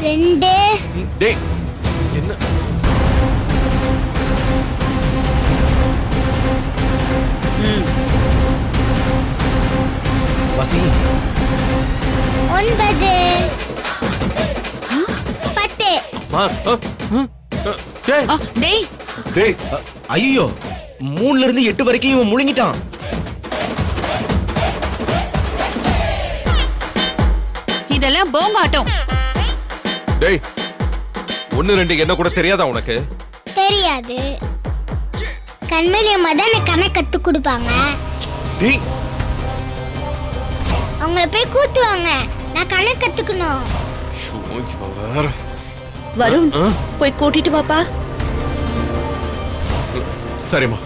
2. டேய் என்ன வாசி 9. 10. டேய் டேய் டேய் ஐயோ 3ல இருந்து 8 வரைக்கும் இவன் முழுங்கிட்டான். இதெல்லாம் போங்காட்டம். டேய் 1 2 என்ன கூட தெரியாதா உனக்கு? தெரியாது. கண்மணி அம்மா தான் எனக்கு கணக்கு கத்து கொடுப்பாங்க. டேய் அவங்கள போய் கூத்துவாங்க. நான் கணக்கு கத்துக்கணும். ஷோ இவன் வேற. வருண் போய் கூட்டிட்டு வாப்பா. சரிம்மா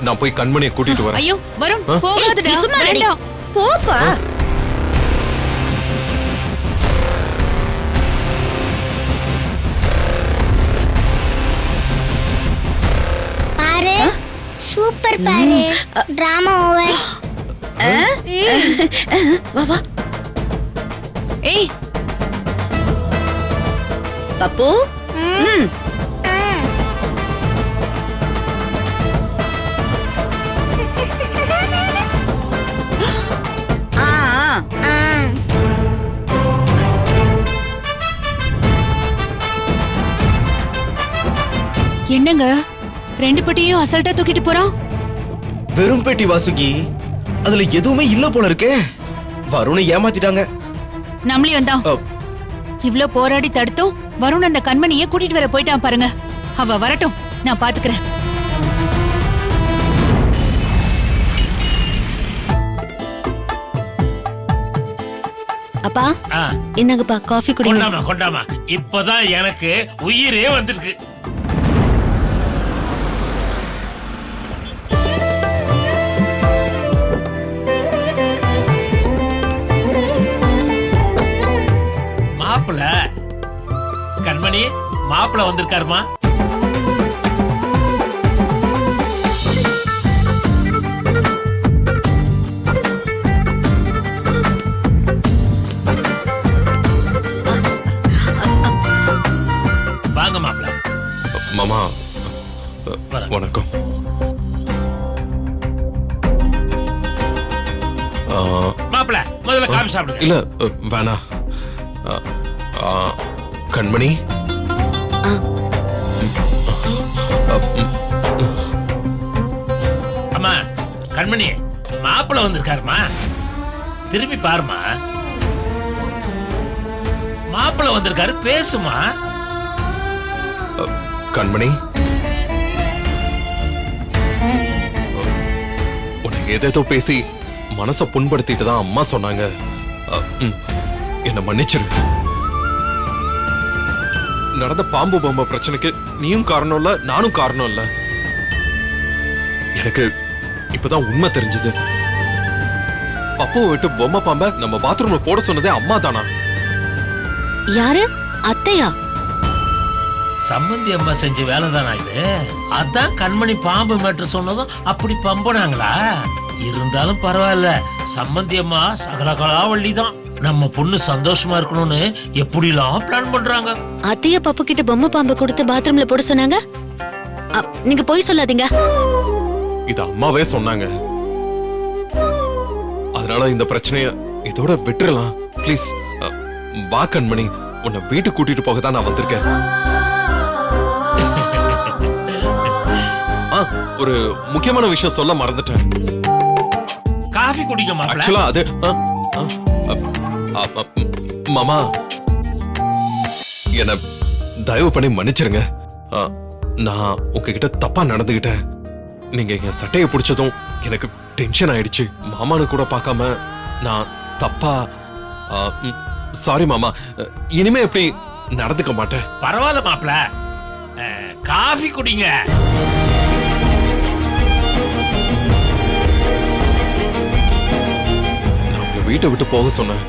நான் போய் கண்மணியை கூட்டிட்டு வரேன். ஐயோ வருண் போகாதடா. சும்மா ரெடி. வேண்டாம். போப்பா. பாரு சூப்பர் பாரு. Drama over. வா வா. ஏய் பப்பு. என்னங்க 2 பெட்டியும் அசல்ட்டா தூக்கிட்டு போறான். வெறும் பெட்டி வாசுகி, அதுல எதுவுமே இல்ல போல இருக்கே. வருணை ஏமாத்திட்டாங்க. நம்மளையும் தான் இவ்ளோ போராடி தடுத்தோம். வருண் அந்த கண்மணியை கூட்டிட்டு வர போயிட்டான் பாருங்க. அவ வரட்டும், நான் பாத்துக்கிறேன். அப்பா என்னங்கப்பா காஃபி குடிங்க. கொண்டாமா கொண்டாமா. இப்பதான் எனக்கு உயிரே வந்திருக்கு. மாப்பிள கண்மணி மாப்பிள வந்திருக்காருமா. வாங்க மாப்பிள. மாமா வணக்கம். மாப்பிள முதல்ல காபி சாப்பிடுங்க. இல்ல வேணா. கண்மணி அம்மா கண்மணி மாப்பிள வந்திருக்காருமா. திரும்பி பாருமா. மாப்பிள வந்திருக்காரு, பேசுமா. கண்மணி உனக்கு ஏதேதோ பேசி மனச புண்படுத்திட்டு தான் அம்மா சொன்னாங்க. என்ன மன்னிச்சிரு. நடந்த பாம்பு பொம்மை பிரச்சனைக்கு நீயும் காரணம் இல்ல, நானும் காரணம் இல்ல. எனக்கு இப்பதான் உண்மை தெரிஞ்சது. பப்புவை விட்டு பொம்மை பாம்ப நம்ம பாத்ரூம்ல போட சொன்னதே அம்மா தானா? யாரு? அத்தையா? சம்பந்தி அம்மா செஞ்ச வேலைதானா இது? அதான் கண்மணி பாம்பு மேட்ரு சொன்னதும் அப்படி பம்பனாங்களா? இருந்தாலும் பரவாயில்ல, சம்பந்தி அம்மா சகலகலாவள்ளி தான். நம்ம பொண்ணு சந்தோஷமா இருக்கணும்னு எப்படிலாம் பிளான் பண்றாங்க. அத்தையா பப்பு கிட்ட பொம்மை பாம்பு கொடுத்து பாத்ரூம்ல போட சொன்னாங்க. நீங்க போய் சொல்லாதீங்க. இது அம்மாவே சொன்னாங்க. அதனால இந்த பிரச்சனைய இதோட விட்டுறலாம். ப்ளீஸ் வா கண்மணி, உன்னை வீட்டுக்கு கூட்டிட்டு போக தான் நான் வந்திருக்கேன். ஒரு முக்கியமான விஷயம் சொல்ல மறந்துட்டேன். காஃபி குடிக்க மாப்ள. ஆக்சுவலா அது மாமா என்ன தயவு பண்ணி மன்னிச்சிருங்க. நான் உங்ககிட்ட தப்பா நடந்துகிட்டேன். நீங்க என் சட்டையை பிடிச்சதும் எனக்கு டென்ஷன் ஆயிடுச்சு. மாமானு கூட பார்க்காம நான் தப்பா. சாரி மாமா, இனிமே எப்படி நடந்துக்க மாட்டேன். பரவாயில்ல மாப்ள, காஃபி குடிங்க. வீட்டை விட்டு போக சொன்னேன்.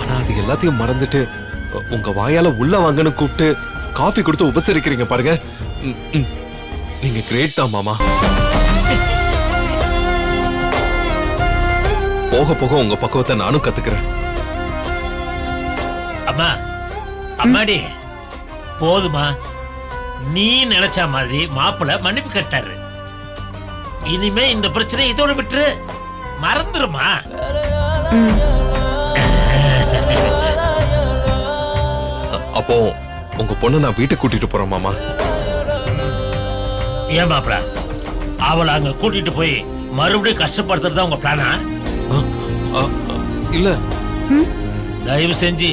ஆனா அது எல்லாத்தையும் மறந்துட்டு உங்க வாயால உள்ள வாங்கன்னு கூப்பிட்டு காஃபி கொடுத்து உபசரிக்கிறீங்க பாருங்க. நீங்க கிரேட் தான் மாமா. போக போக உங்க பக்குவத்தை நானும் கத்துக்கிறேன். அம்மா அம்மாடி போதுமா, நீ நினைச்ச மாதிரி மாப்பிள்ள மன்னிப்பு கேட்டாரு. இனிமே இந்த பிரச்சனை இதோட விட்டுரு, மறந்துருமா. அப்போ உங்க பொண்ணை நான் வீட்டுக்கு கூட்டிட்டு போறேன் மாமா. ஏன் மாப்பிள்ள, அவளை அங்க கூட்டிட்டு போய் மறுபடியும் கஷ்டப்படுத்துறதா உங்க பிளானா? இல்ல தயவு செஞ்சு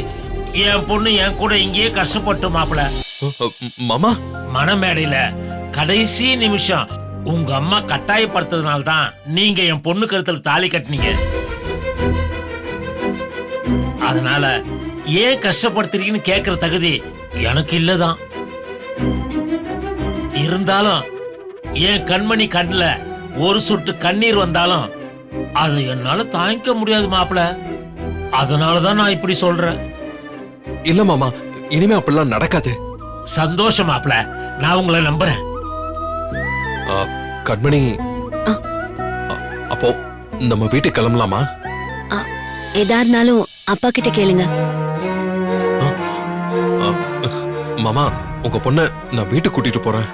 என் பொண்ணு என் கூட இங்கேயே கஷ்டப்பட்டு மாப்பிள்ள. மாமா மணமேடையில கடைசி நிமிஷம் உங்க அம்மா கட்டாயப்படுத்ததுனால தான் நீங்க என் பொண்ணு கருத்துல தாலி கட்டினீங்க. அதனால ஏன் கஷ்டப்படுத்துறீங்கன்னு கேக்குற தகுதி எனக்கு இல்லதான். இருந்தாலும் என் கண்மணி கண்ணுல ஒரு சொட்டு கண்ணீர் வந்தாலும் அது என்னால தாங்கிக்க முடியாது மாப்பிள்ள. அதனாலதான் நான் இப்படி சொல்றேன். இல்ல மாமா, இனிமே அப்படிலாம் நடக்காது. சந்தோஷம் மாப்பிள்ள, நான் உங்களை நம்புறேன். கண்மணி, அப்போ நம்ம வீட்டுக்கு கிளம்பலாமா? எதா இருந்தாலும் அப்பா கிட்ட கேளுங்க. மாமா, உங்க பொண்ண நான் வீட்டுக்கு கூட்டிட்டு போறேன்.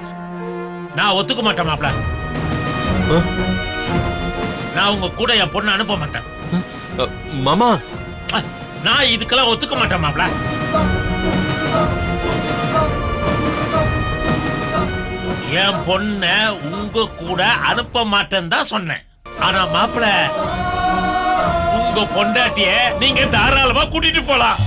நான் ஒத்துக்க மாட்டேன் மாப்பிள்ள. நான் உங்க கூட என் பொண்ணை அனுப்ப மாட்டேன். மாமா, நான் இதுக்கெல்லாம் ஒத்துக்க மாட்டேன் மாப்பிள்ள. என் பொண்ண உங்க கூட அனுப்ப மாட்டேன்னு தான் சொன்னேன். ஆனா மாப்பிள்ள, உங்க பொண்டாட்டிய நீங்க தாராளமா கூட்டிட்டு போலாம்.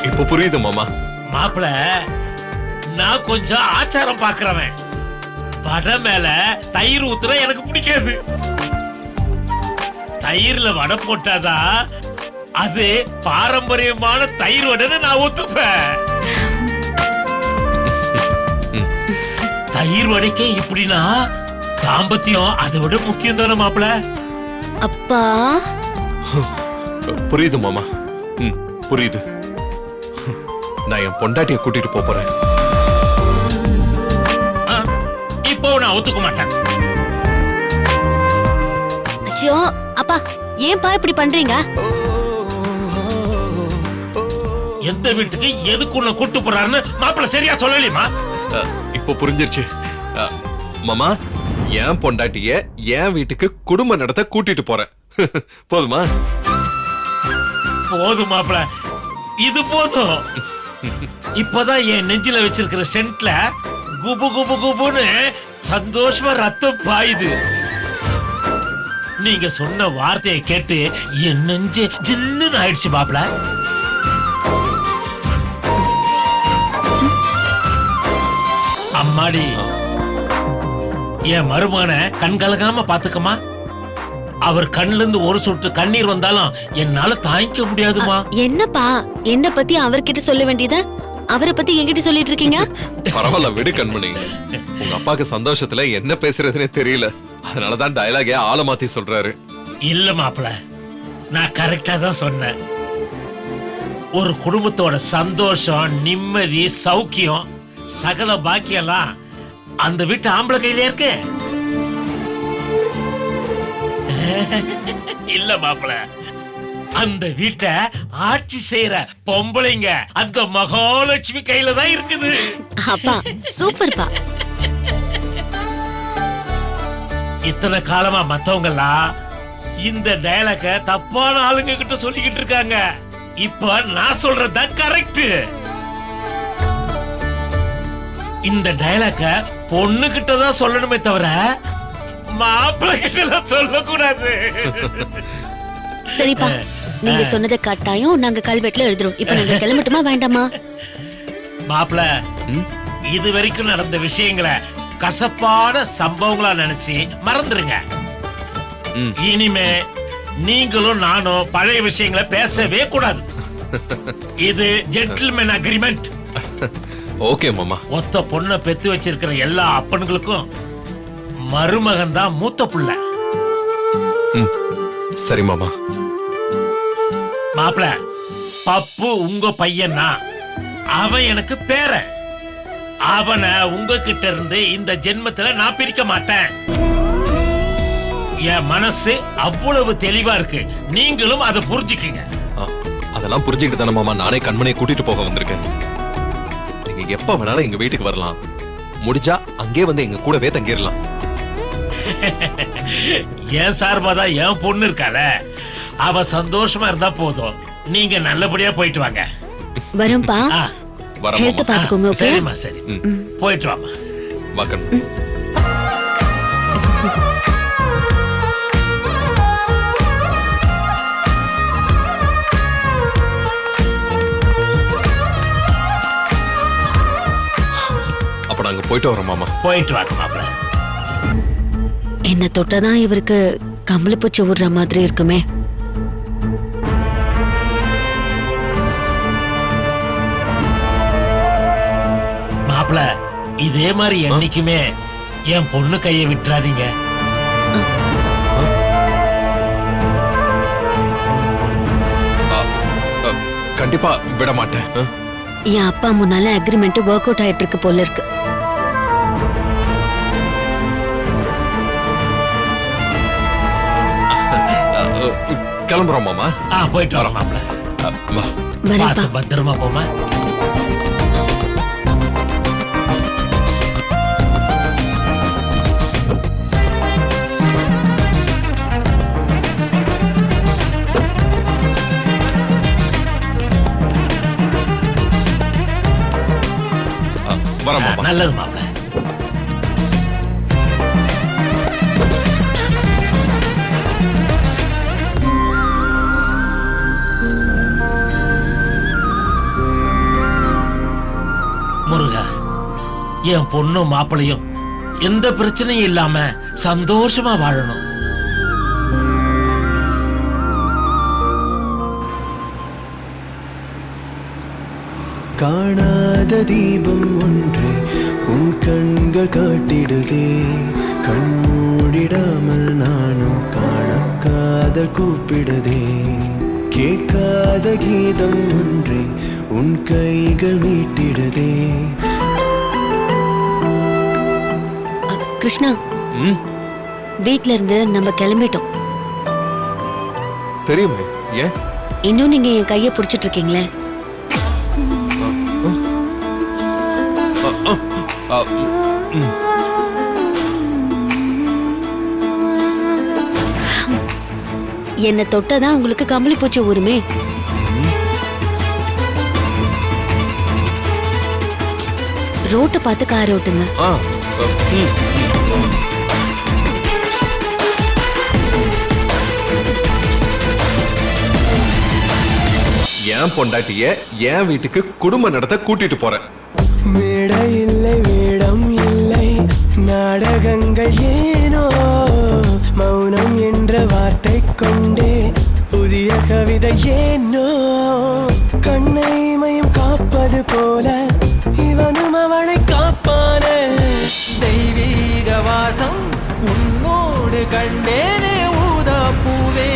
இப்ப புரியுது மாமா. மாப்பிள்ள, நான் கொஞ்சம் ஆச்சாரம் பாக்குறவன். வடை மேல தயிர் ஊத்துற எனக்கு பிடிக்காது. தயிர்ல வடை போட்டாதான் அது பாரம்பரியமான தயிர் வடைன்னு நான் ஒத்துப்பேன். தயிர் வடைக்கே இப்படின்னா தாம்பத்தியம் அதை விட முக்கியம் தானே மாப்பிள்ள. அப்பா புரியுது மாமா. புரியுது. நான் என் பொண்டாட்டிய கூட்டிட்டு போறேன். இப்போ நான் ஒத்துக்க மாட்டேன். ஐயோ அப்பா, ஏன்பா இப்படி பண்றீங்க? எந்த வீட்டுக்கு எதுக்கு உன்னை கூட்டு போறாருன்னு மாப்பிள்ள சரியா சொல்லலையுமா? இப்போ புரிஞ்சிருச்சு. மாமா, என் பொண்டாட்டிய என் வீட்டுக்கு குடும்ப நடத்த கூட்டிட்டு போறேன். போதுமா? போதும் மாப்பிள்ள, இது போதும். இப்பதான் என் நெஞ்சில வச்சிருக்கிற சென்ட்ல குபு குபு குபுன்னு சந்தோஷமா ரத்தம் பாயுது. நீங்க சொன்ன வார்த்தையை கேட்டு என் நெஞ்சு ஜில்லுன்னு ஆயிடுச்சு மாப்பிள்ள. அம்மாடி, என் மருமகனை கண் கலங்காம பாத்துக்கமா. அவர் கண்ணுல இருந்து ஒரு சொட்டு கண்ணீர் வந்தாலும் என்னால தாங்கிக்க முடியாதுமா. என்னப்பா, என்ன பத்தி அவர்கிட்ட சொல்ல வேண்டியத அவரை பத்தி என்கிட்ட சொல்லிட்டு இருக்கீங்க? பரவாயில்ல விடு கண்மணி. உங்க அப்பாக்கு சந்தோஷத்துல என்ன பேசுறதுனே தெரியல. அதனாலதான் டயலாகே ஆள மாத்தி சொல்றாரு. இல்ல மாப்பிள்ள, நான் கரெக்டா தான் சொன்னேன். ஒரு குடும்பத்தோட சந்தோஷம், நிம்மதி, சௌக்கியம், சகல பாக்கியெல்லாம் அந்த வீட்டு ஆம்பளை கையில இருக்கு. இல்ல மாப்பிள்ள, அந்த வீட்டை ஆட்சி செய்யற பொம்பளைங்க அந்த மகாலட்சுமி கையில தான் இருக்குது. அப்பா சூப்பர்ப்பா. இத்தனை காலமா மத்தவங்க எல்லாம் இந்த டயலாக தப்பான ஆளுங்க கிட்ட சொல்லிக்கிட்டு இருக்காங்க. இப்ப நான் சொல்றதுதான் கரெக்ட். இந்த டயலாக பொண்ணு கிட்ட தான் சொல்லணுமே தவிர மாப்பிள்ளை கிட்ட சொல்லக்கூடாது. சரிப்பா, நீங்க சொன்னதை கட்டாயம் நாங்க கல்வெட்டுல எழுதுறோம். இப்ப நாங்க கிளம்பட்டுமா வேண்டாமா? மாப்பிள்ள, இது வரைக்கும் நடந்த விஷயங்களை கசப்பான சம்பவங்களா நினைச்சு மறந்துருங்க. இனிமே நீங்களும் நானும் பழைய விஷயங்களை பேசவே கூடாது. இது ஜென்டில்மேன் அக்ரிமெண்ட். ஓகே மாமா. ஒத்த பொண்ணை பெத்து வச்சிருக்கிற எல்லா அப்பன்களுக்கும் மருமகன் தான் மூத்த புள்ள. சரி மாமா. மாப்பிள்ள, பப்பு உங்க பையனா, அவன் எனக்கு பேரன். அவனை உங்ககிட்ட இருந்து இந்த ஜென்மத்துல நான் பிரிக்க மாட்டேன். என் மனசு அவ்வளவு தெளிவா இருக்கு, நீங்களும் அதை புரிஞ்சுக்கீங்க. அதெல்லாம் புரிஞ்சுக்கிட்டு தானே மாமா நானே கண்மணியை கூட்டிட்டு போக வந்திருக்கேன். நீங்க எப்ப வேணாலும் எங்க வீட்டுக்கு வரலாம், முடிஞ்சா அங்கே வந்து எங்க கூடவே தங்கிடலாம். என் சார்பாதான் என் பொண்ணு இருக்கால, அவ சந்தோஷமா இருந்தா போதும். நீங்க நல்லபடியா போயிட்டு வாங்க. வரும்பா. வரேன் ஹெல்த் மாமா. பாத்துக்கோங்க. ஓகே சரிம்மா, சரி, போயிட்டு வாமா. வா கண்மணி. அப்ப நாங்க போயிட்டு வரோம் மாமா. போயிட்டு வாங்க மாப்பிள்ள. என்ன தொட்டதான் இவருக்கு கம்பளி பூச்சி விடுற மாதிரி இருக்குமே. மாப்பிள்ள, இதே மாதிரி என்னைக்குமே என் பொண்ணு கையை விட்டுறாதீங்க. கண்டிப்பா விட மாட்டேன். என் அப்பா முன்னால அக்ரிமெண்ட் ஒர்க் அவுட் ஆயிட்டு இருக்கு போல இருக்கு. கிளம்புறோம் மாமா. போயிட்டு வரோம் மாப்பிள்ள. வா. வரேன்ப்பா. பார்த்து பத்திரமா போமா. வரேன் மாமா. நல்லது மாப்பிள்ள. முருகா, என் பொண்ணும் மாப்பிளையும் எந்த பிரச்சனையும் இல்லாம சந்தோஷமா வாழணும். காணாத தீபம் ஒன்று உன் கண்கள் காட்டிடுதே, கண்மூடிடாமல் நானும் காணக்காத கூப்பிடுதே, கேட்காத கீதம் ஒன்றே உன் கைகள் மீட்டிடுதே. கிருஷ்ணா, வீட்ல இருந்து நம்ம கிளம்பிட்டோம். தெரியுமே. ஏன் இன்னும் நீங்க என் கைய புடிச்சிட்டு இருக்கீங்களே. என்ன தொட்டதான் உங்களுக்கு கம்பளி பூச்சி ஊருமே. ரோட்டை பார்த்து கார் ஓட்டுங்க. என் பொண்டாட்டிய என் வீட்டுக்கு குடும்ப நடத்த கூட்டிட்டு போறேன். மேடை இல்லை, வேடம் இல்லை, நாடகங்கள் ஏனோ, மௌனம் என்ற வார்த்தை கொண்டே புதிய கவிதை ஏனோ, கண்ணை மயம் காப்பது போல இவனும் அவளை காப்பான, தெய்வீக வாசம் உன்னோடு கண்டேனே ஊதா பூவே.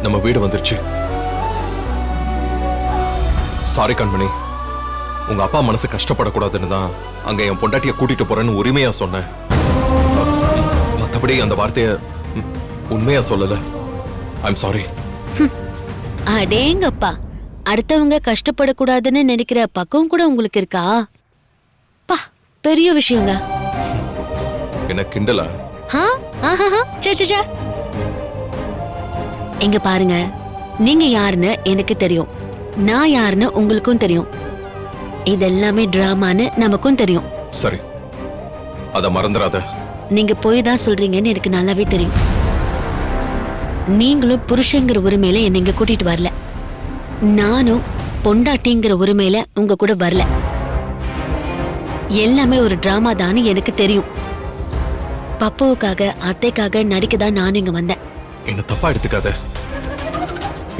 நம்ம வீடு வந்துருச்சு. சாரி கண்மணி, உங்க அப்பா மனசு கஷ்டப்படக்கூடாதுன்னு தான் அங்க என் பொண்டாட்டிய கூட்டிட்டு போறேன்னு உரிமையா சொன்னேன். மத்தபடி அந்த வார்த்தைய உண்மையா சொல்லல. I'm sorry. அடேங்கப்பா, அடுத்தவங்க கஷ்டப்படக்கூடாதுன்னு நினைக்கிற பக்கம் கூட உங்களுக்கு இருக்கா? பா, பெரிய விஷயங்க. என்ன கிண்டலா? எங்க பாருங்க, நீங்க யாருன்னு எனக்கு தெரியும், நான் யாருன்னு உங்களுக்கும் தெரியும். இதெல்லாமே டிராமான்னு நமக்கும் தெரியும். சரி, அத மறந்துடாத. நீங்க போய் தான் சொல்றீங்கன்னு எனக்கு நல்லாவே தெரியும். நீங்களும் புருஷங்கிற உரிமையில என்னை இங்க கூட்டிட்டு வரல, நானும் பொண்டாட்டிங்கிற உரிமையில உங்க கூட வரல. எல்லாமே ஒரு டிராமா தான் எனக்கு தெரியும். பப்புவுக்காக அத்தைக்காக நடிக்க தான் நானும் இங்க வந்தேன். என்ன தப்பா எடுத்துக்காத.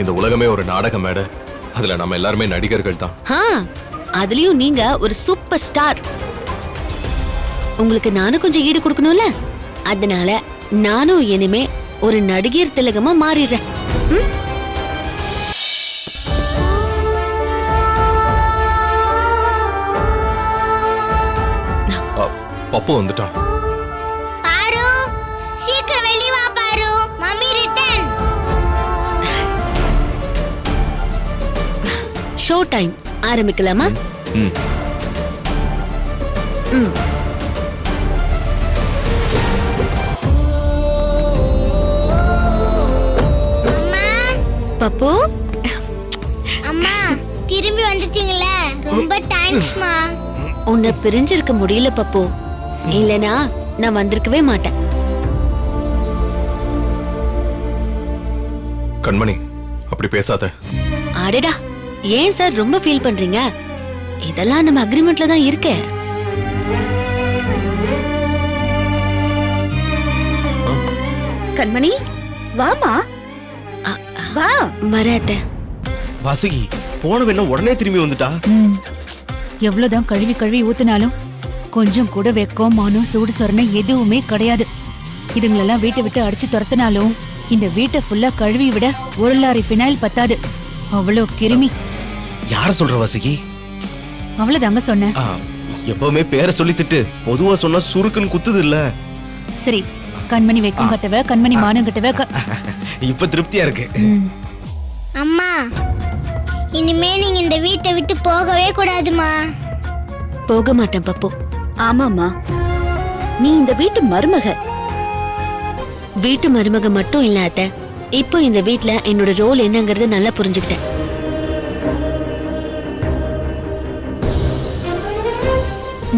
இந்த உலகமே ஒரு நாடக மேடை. அதுல நம்ம எல்லாருமே நடிகர்கள் தான். அதுலயும் நீங்க ஒரு சூப்பர் ஸ்டார். உங்களுக்கு நானும் கொஞ்சம் ஈடு கொடுக்கணும்ல, அதனால நானும் இனிமே ஒரு நடிகர் திலகமா மாறிடுறேன். பப்பு வந்துட்டான். பாரு சீக்கிரம் வெளிய வா பாரு, மம்மி ரிட்டர்ன். ஷோ டைம் ஆரம்பிக்கலாமா? ம். ம். அம்மா, பப்பு, அம்மா திரும்பி வந்துட்டீங்களே, ரொம்ப தேங்க்ஸ்மா. உன்னை பிரிஞ்சிருக்க முடியல பப்பு. இல்லனா நான் வந்திருக்கவே மாட்டேன். கண்மணி, அப்படி பேசாத. அடடா, ஏன் சார் ரொம்ப ஃபீல் பண்றீங்க? இதெல்லாம் நம்ம அக்ரிமெண்ட்ல தான் இருக்கே. கண்மணி வாமா, வா. வராத. வாசுகி போனவென்ன உடனே திரும்பி வந்துட்டா. எவ்வளவுதான் கழுவி கழுவி ஊத்துனாலும் கொஞ்சம் கூட வெக்கம் மானம் சூடு சொரணை எதுவுமே கிடையாது. இதுங்களெல்லாம் வீட்டை விட்டு அடிச்சு துரத்தினாலும் இந்த வீட்டை ஃபுல்லா கழுவி விட ஒரு லாரி ஃபினைல் பத்தாது. அவ்வளோ கிருமி. யார சொல்ற வாசுகி? அவ்வளவுதாங்க சொன்னேன். எப்பவுமே பேரை சொல்லி திட்டு, பொதுவா சொன்னா சுருக்குன்னு குத்துது இல்ல. சரி, கண்மணி வெக்கம் கட்டவ, கண்மணி மானம் கட்டவ. இப்ப திருப்தியா இருக்கு. அம்மா, இனிமே நீங்க இந்த வீட்டை விட்டு போகவே கூடாதுமா. போக மாட்டேன் பப்பு. ஆமாமா, நீ இந்த வீட்டு மருமக. வீட்டு மருமக மட்டும் இல்ல அத்தை, இப்போ இந்த வீட்ல என்னோட ரோல் என்னங்கறத நல்லா புரிஞ்சுக்கிட்டேன்.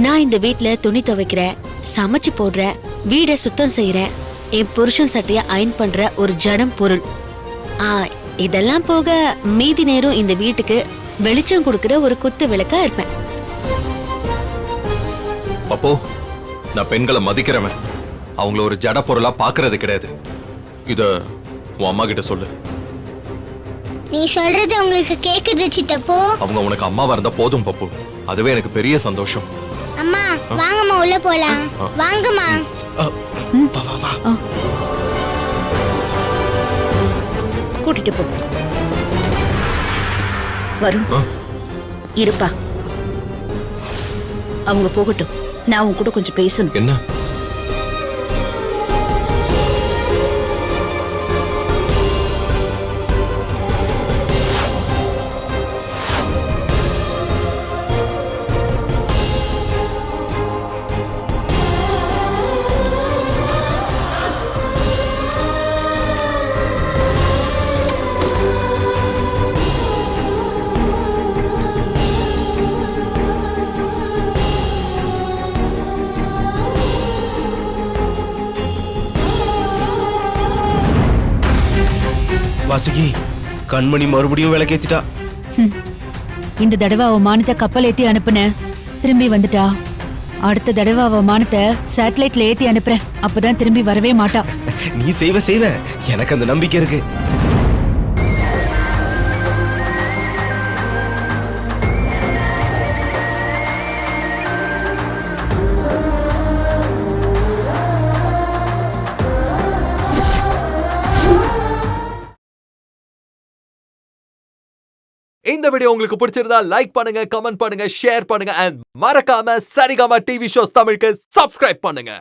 நான் இந்த வீட்ல துணி துவைக்கிறேன், சமைச்சு போடுறேன், வீடை சுத்தம் செய்யறேன், என் புருஷன் சட்டைய அயன் பண்ற ஒரு ஜடம் பொருள். இதெல்லாம் போக மீதி நேரம் இந்த வீட்டுக்கு வெளிச்சம் கொடுக்கிற ஒரு குத்து விளக்கா இருப்பேன். பப்பு, நான் பெண்களை மதிக்கிறவன். அவங்கள ஒரு ஜட பொருளா பாக்குறது கிடையாது. இத உன் அம்மா கிட்ட சொல்லு. நீ சொல்றது உங்களுக்கு கேக்குது சித்தப்போ? அவங்க உனக்கு அம்மாவா இருந்தா போதும் பப்பு. அதுவே எனக்கு பெரிய சந்தோஷம். அம்மா வாங்கம்மா, உள்ள போலாம். வாங்கம்மா. வா வா வா. கூட்டிட்டு போ. வரும் இருப்பா, அவங்க போகட்டும். நான் உன் கூட கொஞ்சம் பேசணும். என்ன? வாசுகி, கண்மணி மறுபடியும் விளக்கேத்திட்டா. இந்த தடவை அவ மானத்தை கப்பல் ஏத்தி அனுப்புன, திரும்பி வந்துட்டா. அடுத்த தடவை அவ மானத்தை சேட்டலைட்ல ஏத்தி அனுப்புறேன், அப்பதான் திரும்பி வரவே மாட்டா. நீ செய்வ, எனக்கு அந்த நம்பிக்கை இருக்கு. இந்த வீடியோ உங்களுக்கு பிடிச்சிருந்தா லைக் பண்ணுங்க, கமெண்ட் பண்ணுங்க, ஷேர் பண்ணுங்க, and மறக்காம சரிகமா டிவி ஷோஸ் தமிழுக்கு சப்ஸ்கிரைப் பண்ணுங்க.